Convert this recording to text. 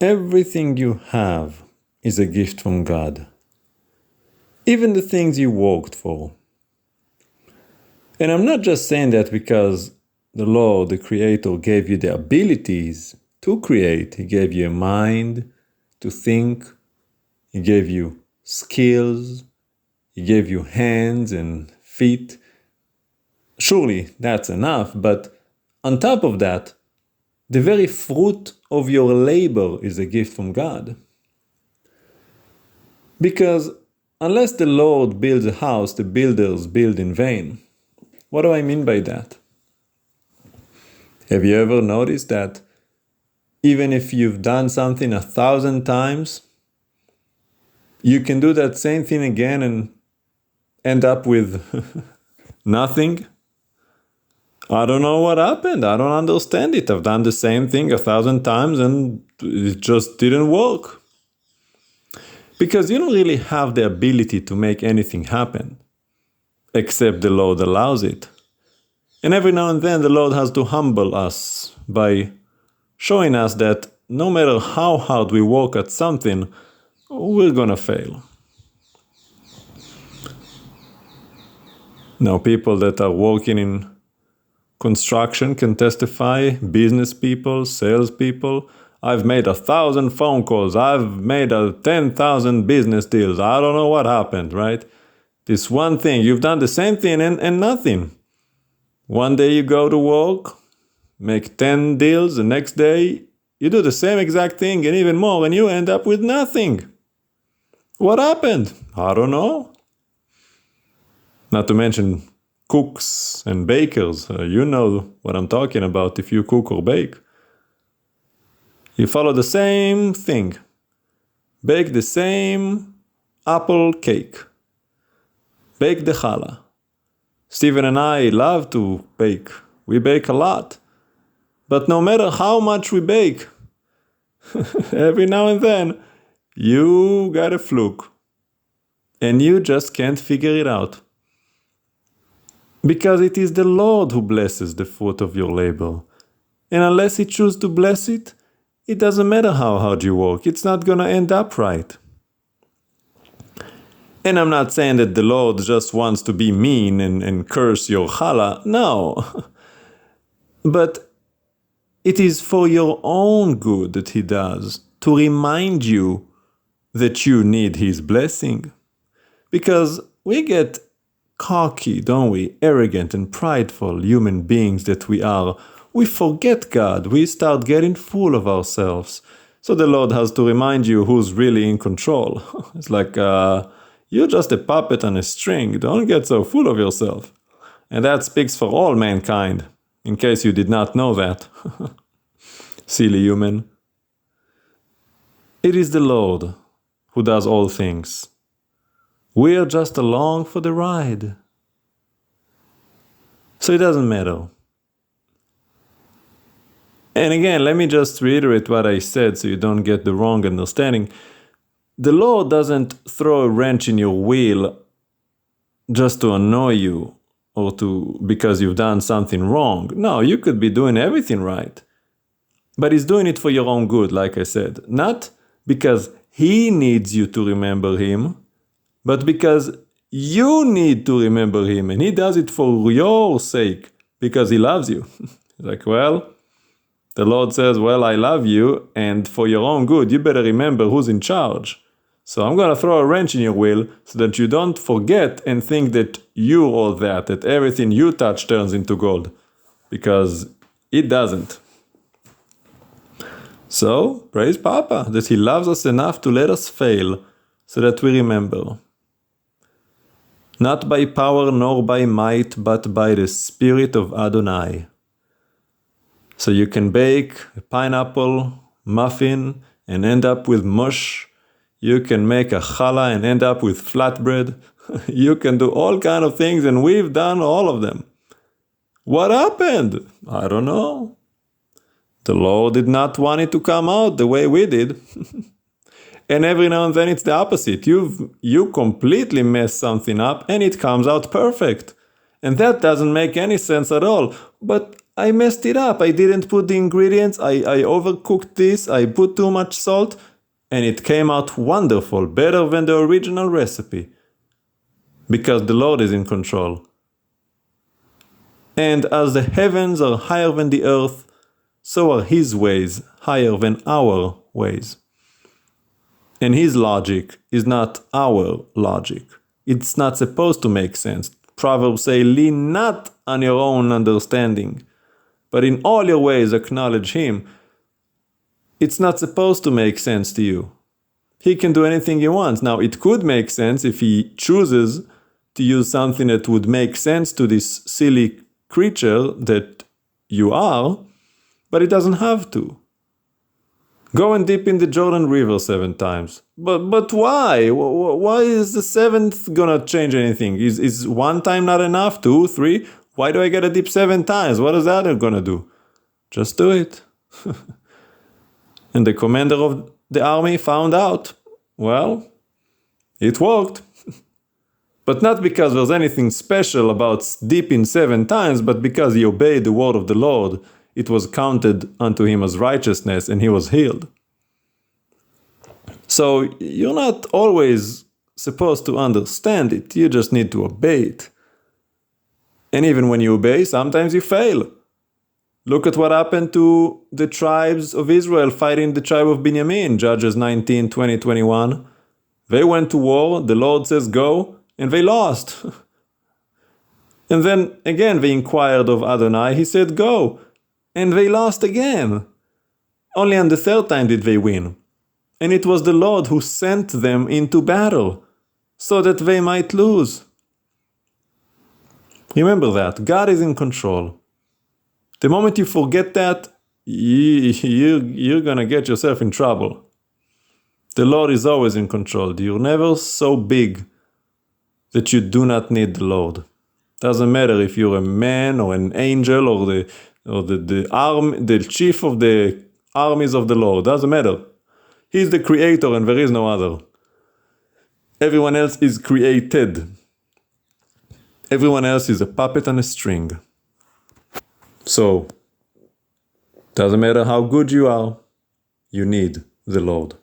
Everything you have is a gift from God. Even the things you worked for. And I'm not just saying that because the Lord, the Creator, gave you the abilities to create. He gave you a mind to think. He gave you skills. He gave you hands and feet. Surely that's enough, but on top of that, the very fruit of your labor is a gift from God. Because unless the Lord builds a house, the builders build in vain. What do I mean by that? Have you ever noticed that even if you've done something 1,000 times, you can do that same thing again and end up with nothing? I don't know what happened. I don't understand it. I've done the same thing 1,000 times and it just didn't work. Because you don't really have the ability to make anything happen, except the Lord allows it. And every now and then the Lord has to humble us by showing us that no matter how hard we work at something, we're gonna fail. Now, people that are working in construction can testify, business people, sales people. I've made 1,000 phone calls. I've made 10,000 business deals. I don't know what happened, right? This one thing, you've done the same thing and nothing. One day you go to work, make 10 deals. The next day you do the same exact thing and even more, and you end up with nothing. What happened? I don't know. Not to mention cooks and bakers. You know what I'm talking about if you cook or bake. You follow the same thing. Bake the same apple cake. Bake the challah. Steven and I love to bake. We bake a lot. But no matter how much we bake, every now and then, you got a fluke. And you just can't figure it out. Because it is the Lord who blesses the fruit of your labor. And unless He chooses to bless it, it doesn't matter how hard you work. It's not going to end up right. And I'm not saying that the Lord just wants to be mean and curse your challah. No. But it is for your own good that He does, to remind you that you need His blessing. Because we get cocky, don't we? Arrogant and prideful human beings that we are. We forget God. We start getting full of ourselves. So the Lord has to remind you who's really in control. It's like, you're just a puppet on a string. Don't get so full of yourself. And that speaks for all mankind, in case you did not know that. Silly human. It is the Lord who does all things. We are just along for the ride. So it doesn't matter. And again, let me just reiterate what I said so you don't get the wrong understanding. The Lord doesn't throw a wrench in your wheel just to annoy you or because you've done something wrong. No, you could be doing everything right. But He's doing it for your own good, like I said. Not because He needs you to remember Him, but because you need to remember Him. And He does it for your sake, because He loves you. Like, well, the Lord says, well, I love you, and for your own good, you better remember who's in charge. So I'm going to throw a wrench in your wheel so that you don't forget and think that you're all that everything you touch turns into gold. Because it doesn't. So, praise Papa that He loves us enough to let us fail so that we remember. Not by power nor by might, but by the Spirit of Adonai. So you can bake a pineapple muffin and end up with mush. You can make a challah and end up with flatbread. You can do all kinds of things, and we've done all of them. What happened? I don't know. The Lord did not want it to come out the way we did. And every now and then it's the opposite. You completely mess something up and it comes out perfect. And that doesn't make any sense at all. But I messed it up. I didn't put the ingredients. I overcooked this. I put too much salt. And it came out wonderful, better than the original recipe. Because the Lord is in control. And as the heavens are higher than the earth, so are His ways higher than our ways. And His logic is not our logic. It's not supposed to make sense. Proverbs say, lean not on your own understanding, but in all your ways acknowledge Him. It's not supposed to make sense to you. He can do anything He wants. Now, it could make sense if He chooses to use something that would make sense to this silly creature that you are, but it doesn't have to. Go and dip in the Jordan River 7 times. But why? Why is the 7th gonna change anything? Is 1 time not enough? 2, 3? Why do I gotta dip 7 times? What is that gonna do? Just do it. And the commander of the army found out. Well, it worked. But not because there's anything special about dipping 7 times, but because he obeyed the word of the Lord. It was counted unto him as righteousness, and he was healed. So you're not always supposed to understand it. You just need to obey it. And even when you obey, sometimes you fail. Look at what happened to the tribes of Israel fighting the tribe of Binyamin, Judges 19, 20, 21. They went to war, the Lord says go, and they lost. And then again they inquired of Adonai, he said go, and they lost again. Only on the 3rd time did they win. And it was the Lord who sent them into battle, so that they might lose. Remember that, God is in control. The moment you forget that, you're gonna get yourself in trouble. The Lord is always in control. You're never so big that you do not need the Lord. Doesn't matter if you're a man or an angel or the chief of the armies of the Lord. Doesn't matter. He's the creator and there is no other. Everyone else is created. Everyone else is a puppet on a string. So, doesn't matter how good you are, you need the Lord.